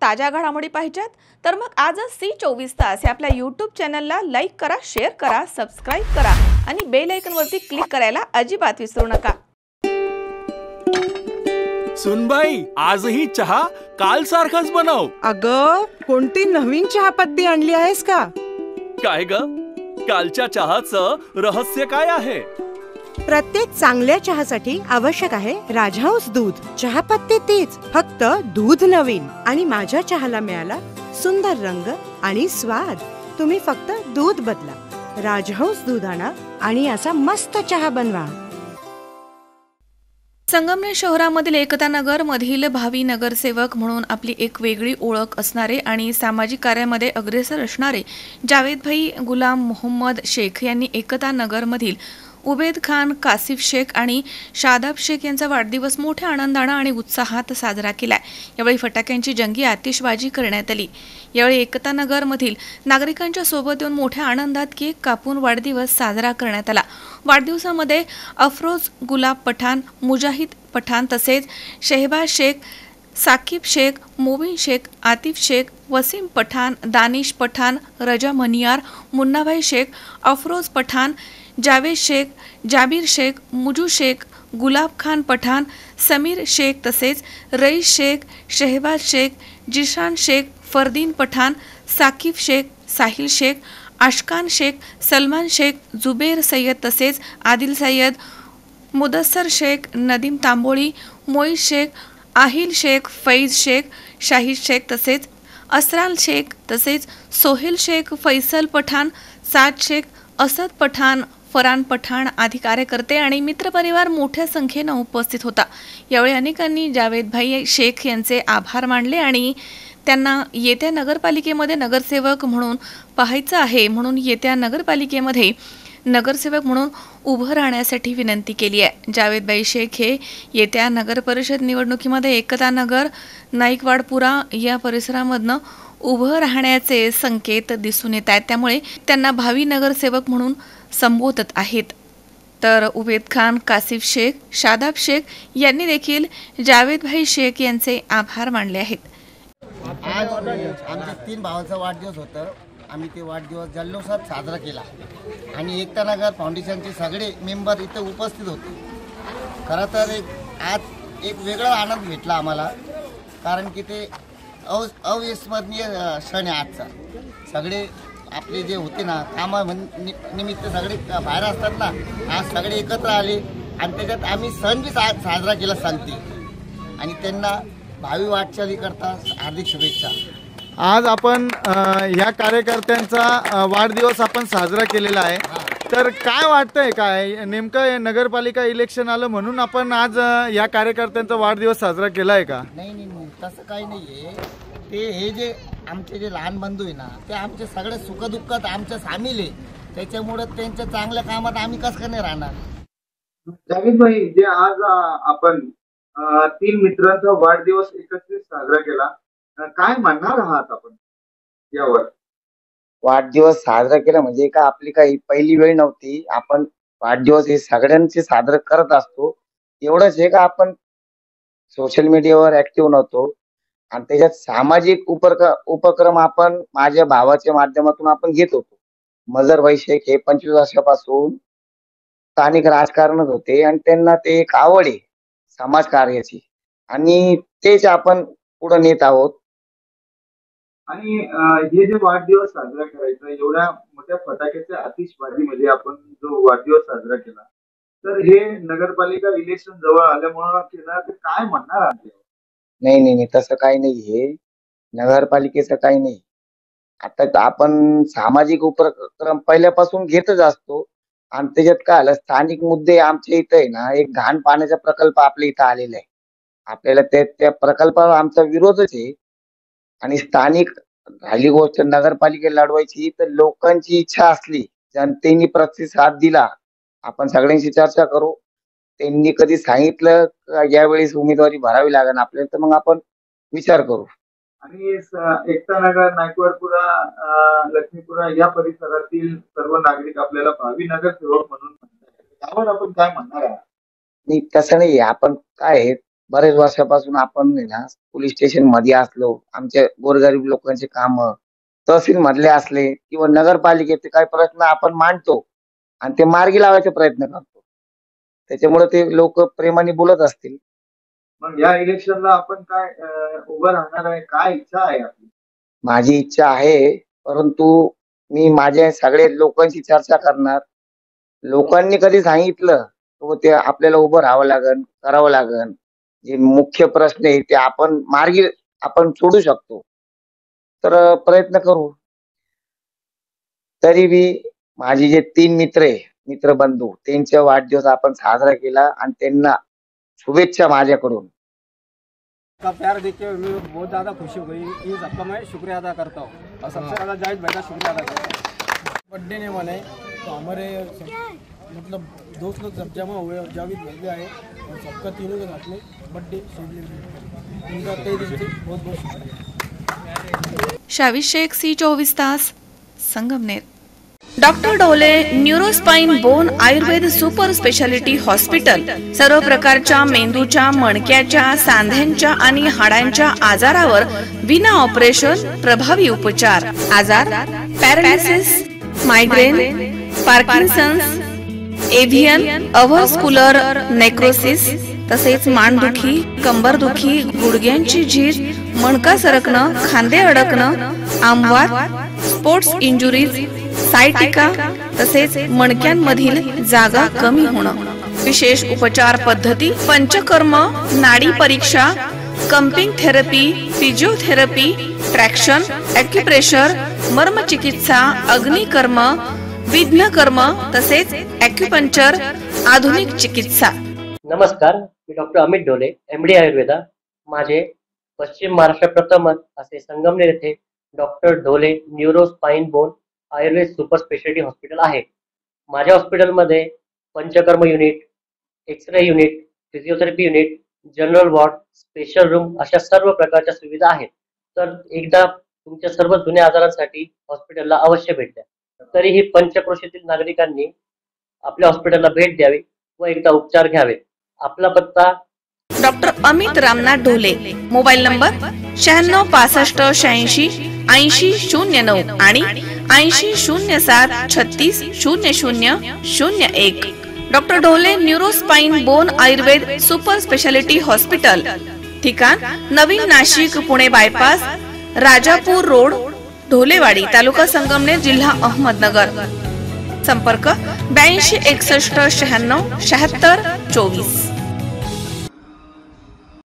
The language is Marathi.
ताज्या घडामोडी पाहिजेत तर मग आजच C24 तास या आपल्या YouTube चॅनलला लाईक करा, शेअर करा, सबस्क्राइब करा आणि बेल आयकॉनवरती क्लिक करायला अजिबात विसरू नका। सुनबाई, आजही चहा काल सारखाच बनव। अगं, कोणती नवीन चहापत्ती आणली आहेस का? काय ग, कालच्या चहाचं रहस्य काय आहे? प्रत्येक चांगल्या चहासाठी आवश्यक आहे राजहंस दूध। चहापत्ती तीच, फक्त दूध नवीन। आणि माझ्या चहाला मिळाला सुंदर रंग आणि स्वाद। तुम्ही फक्त दूध बदला, राजहंस दूध आणा आणि असा मस्त चहा बनवा। संगमनेर शहरामधील एकता नगर मधील भावी नगरसेवक म्हणून आपली एक वेगळी ओळख असणारे आणि सामाजिक कार्यामध्ये अग्रेसर असणारे जावेदभाई गुलाम मोहम्मद शेख यांनी एकता नगर मधील उबेद खान, कासिफ शेख आणि शादाब शेख यांचा वाढदिवस मोठ्या आनंदाने आणि उत्साहात साजरा केलाय। यावेळी फटाक्यांची जंगी आतिषबाजी करण्यात आली। यावेळी एकता नगर मधील नागरिकांच्या सोबत येऊन मोठ्या आनंदात केक कापून वाढदिवस साजरा करण्यात आला। वाढदिवसामध्ये अफरोज गुलाब पठाण, मुजाहिद पठाण तसेच शहबाज शेख, साकिब शेख, मोबिन शेख, आतिफ शेख, वसीम पठाण, दानिश पठाण, रजा मनियार, मुन्नाभाई शेख, अफरोज पठाण, जावेद शेख, जाबीर शेख, मुजू शेख, गुलाब खान पठाण, समीर शेख तसेच रईस शेख, शहबाज शेख, जिशान शेख, फरदीन पठाण, साकिब शेख, साहिल शेख, आशकान शेख, सलमान शेख, जुबेर सय्यद तसेच आदिल सय्यद, मुदस्सर शेख, नदीम तांबोळी, मोईज शेख, आहिल शेख, फैज शेख, शाहिद शेख तसेच असराल शेख तसेच सोहेल शेख, फैसल पठाण, साद शेख, असद पठाण, फरान पठाण आदी कार्यकर्ते आणि मित्रपरिवार मोठ्या संख्येने उपस्थित होता। यावेळी अनेकांनी जावेदभाई शेख यांचे आभार मानले आणि त्यांना येत्या नगरपालिकेमध्ये नगरसेवक म्हणून पाहायचं आहे, म्हणून येत्या नगरपालिकेमध्ये नगरसेवक म्हणून उभं राहण्यासाठी विनंती केली आहे। जावेदभाई शेख हे येत्या नगरपरिषद निवडणुकीमध्ये एकता नगर, नाईकवाडपुरा या परिसरामधनं उभं राहण्याचे संकेत दिसून येत आहेत, त्यामुळे त्यांना भावी नगरसेवक म्हणून संबोधत आहेत। तर उबेद खान, कासिफ शेख, शादाब शेख यांनी देखील जावेदभाई शेख यांचे आभार मानले आहेत। आज आमच्या 3 भावांचा वाढदिवस होता। आम्ही ते वाढदिवस जल्लोषात साजरा केला आणि एकता नगर फाउंडेशनचे सगळे मेंबर इथे उपस्थित होते। खरं तर आज एक वेगळा आनंद भेटला आम्हाला, कारण की ते अविस्मरणीय क्षण आहे आजचा। सगळे आपले जे होते ना कामा निमित्त सगळे बाहेर असतात ना, आज सगळे एकत्र आले आणि त्याच्यात आम्ही सण बी साजरा केला सांगते आणि त्यांना भावी वाटचाली करता हार्दिक शुभेच्छा। आज आपण या कार्यकर्त्यांचा वाढदिवस आपण साजरा केलेला आहे, तर काय वाटतंय, काय नेमकं नगरपालिका इलेक्शन आलं म्हणून आपण आज या कार्यकर्त्यांचा वाढदिवस साजरा केला आहे का? नाही, तसं काही नाही आहे। ते हे जे आमचे जे लहान बंधू आहे ना, ते आमचे सगळे सुखदुःखात आमच्या सामील आहे, त्याच्यामुळे त्यांच्या चांगल्या कामात आम्ही कसं काय नाही राहणार। जावेद भाई, जे आज आपण 3 मित्रांचा वाढदिवस एकत्रित साजरा केला, काय म्हणणार आहात आपण यावर? वाढदिवस साजरा केला म्हणजे का आपली काही पहिली वेळ नव्हती। आपण वाढदिवस हे सगळ्यांचे साजरा करत असतो। एवढंच आहे का आपण सोशल मीडियावर ऍक्टिव्ह नव्हतो आणि त्याच्यात सामाजिक उपक्रम आपण माझ्या भावाच्या माध्यमातून आपण घेत होतो। मजरभाई शेख हे 25 वर्षापासून स्थानिक राजकारणात होते आणि त्यांना ते एक आवड आहे समाज कार्याची आणि तेच आपण पुढे नेत आहोत। आणि हे जे वाढदिवस साजरा करायचा, एवढ्या मोठ्या फटाक्याच्या आतिषबाजीमध्ये आपण जो वाढदिवस साजरा केला, तर हे नगरपालिका इलेक्शन जवळ आल्यामुळे केला, तर काय म्हणणार आहात? नाही, तसं काही नाही, हे नगरपालिकेचं काही नाही। आता आपण सामाजिक उपक्रम पहिल्यापासून घेतच असतो आणि त्याच्यात काय आलं, स्थानिक मुद्दे आमच्या इथं आहे ना, एक घाण पाण्याचा प्रकल्प आपल्या इथं आलेला आहे। आपल्याला त्या प्रकल्पावर आमचा विरोधच आहे आणि स्थानिक राहिली गोष्ट नगरपालिकेला लढवायची, तर लोकांची इच्छा असली, जनतेने प्रतिसाद दिला, आपण सगळ्यांशी चर्चा करू, त्यांनी कधी सांगितलं यावेळेस उमेदवारी भरावी लागेल आपल्याला, तर मग आपण विचार करू। आणि एकता नगर, नायकवाडपुरा, लक्ष्मीपुरा या परिसरातील सर्व नागरिक आपल्याला भावी नगरसेवक म्हणून म्हणतात, यावर आपण काय म्हणणार आहात? नाही, तसं नाही, आपण काय बरेच वर्षापासून आपण आहे ना पोलीस स्टेशन मध्ये असलो, आमच्या गोरगरीब लोकांचे काम तहसील मधले असले किंवा नगरपालिकेचे काही प्रश्न आपण मांडतो आणि ते मार्गी लावायचा प्रयत्न करतो. त्याच्यामुळे ते लोक प्रेमाने बोलत असतील. मग या इलेक्शनला आपण काय उभं राहणार आहे, काय इच्छा आहे आपली? माझी इच्छा आहे, परंतु मी माझ्या सगळ्या लोकांशी चर्चा करणार. लोकांनी कधी सांगितलं तर ते आपल्याला उभं राहावं लागेल, करावं लागेल. जे मुख्य प्रश्न आहे ते आपण मार्गी आपण सोडू शकतो, तर प्रयत्न करू. तरी बी माझे जे 3 मित्र आहे, मित्रबंधू, त्यांचा वाढदिवस आपण साजरा केला आणि त्यांना शुभेच्छा माझ्याकडून. का प्यार देख के मैं बहुत ज़्यादा खुशी हुई। इन सबका मैं शुक्रिया अदा करता हूँ और सबसे ज़्यादा जावेद भाई का शुक्रिया अदा करता हूँ। बर्थडे ने मनाए तो हमारे मतलब दोस्त लोग सब जमा हुए और जावेद भाई भी आए और सबका तीनों के साथ में बर्थडे सेलिब्रेट। उनका तहे दिल से बहुत बहुत शुक्रिया। शाविद शेख, C24 तास, संगमनेर. डॉक्टर डोले neurospine bone Ayurveda super speciality hospital सर्व प्रकारच्या मेंदूच्या, मणक्याच्या, सांध्यांच्या आणि हाडांच्या आजारावर विना ऑपरेशन प्रभावी उपचार. आजार पॅरालिसिस, मायग्रेन, पार्किन्सन्स, एव्हियन, अव्हस्क्युलर नेक्रोसिस, तसेच मानदुखी, कंबरदुखी, गुडघ्यांची झीज, मणका सरकणं, खांदे अडकणं, आमवात, स्पोर्ट्स इंजुरीज, सायटिका, तसेच मणक्यांमधील जागा कमी होणं. विशेष उपचार पद्धती, पंचकर्म, नाडी परीक्षा, cupping therapy, physiotherapy, traction, acupressure, मर्मचिकित्सा, अग्निकर्म, विघ्नकर्म, तसेच ॲक्युपंक्चर, आधुनिक चिकित्सा. नमस्कार, मी डॉक्टर अमित डोले, MD आयुर्वेदा. माझे पश्चिम महाराष्ट्र प्रथमच असे संगमनेर येथे doctor Dole neuro spine bone Ayurveda super speciality hospital आहे. माझ्या हॉस्पिटलमध्ये panchakarma unit, x-ray unit, physiotherapy unit, general ward, special room अशा सर्व प्रकारच्या सुविधा आहेत. तर एकदा तुमच्या सर्व जुन्या आजारांसाठी हॉस्पिटलला अवश्य भेट द्या. तरीही पंचक्रोशीतील नागरिकांनी आपल्या हॉस्पिटलला भेट द्यावी व एकदा उपचार घ्यावे. आपला पत्ता doctor Amit Ramnath Dhole. Mobile number 9665868009 आणि 8007360001. Doctor Dhole neurospine bone Ayurveda super speciality hospital. ठिकाण नवीन नाशिक पुणे बायपास, राजापूर रोड, ढोलेवाडी, तालुका संगमनेर, जिल्हा अहमदनगर. संपर्क 82 61 96 76 24.